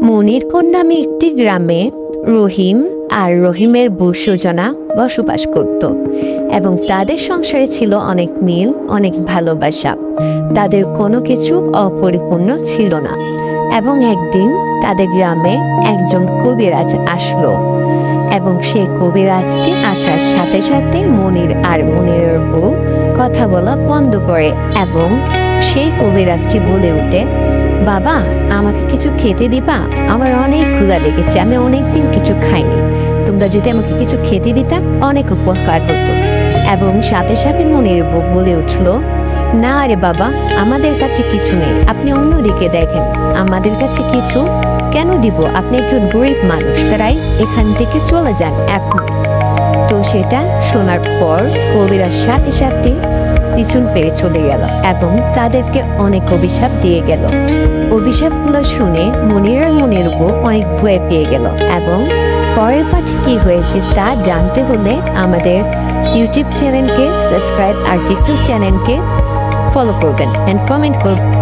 মনিরকোণ নামে একটি গ্রামে রহিম আর রহিমের বউ সুজনা বসবাস করত এবং তাদের সংসারে ছিল অনেক মিল, অনেক ভালোবাসা। তাদের কোনো কিছু অপরিপূর্ণ ছিল না। এবং একদিন তাদের গ্রামে একজন কবিরাজ আসলো এবং সেই কবিরাজটি আসার সাথে সাথে মনির আর মনিরের বউ কথা বলা বন্ধ করে এবং সেই কবিরাজটি বলে ওঠে, বাবা আমাকে কিছু খেতে দিবা? আমার অনেক ক্ষুধা লেগেছে, আমি অনেকদিন কিছু খাইনি। তোমরা যদি আমাকে কিছু খেতে দিতা অনেক উপকার হতো। এবং সাথে সাথে মনির বউ বলে উঠল, না রে বাবা, আমাদের কাছে কিছু নেই, আপনি অন্যদিকে দেখেন, আমাদের কাছে কিছু কেন দিব? আপনি একজন গরিব মানুষ, তারাই এখান থেকে চলে যান এখন। তো সেটা শোনার পর কবিরাজ সাথে সাথে পিছন পেরে চলে গেল এবং তাদেরকে অনেক অভিশাপ দিয়ে গেল। অভিশাপগুলো শুনে মনির আর মনির বউ অনেক ভয় পেয়ে গেল এবং পরের পাঠে কি হয়েছে তা জানতে হলে আমাদের ইউটিউব চ্যানেলকে সাবস্ক্রাইব আর টিকটক চ্যানেলকে ফলো করবেন এন্ড কমেন্ট করবেন।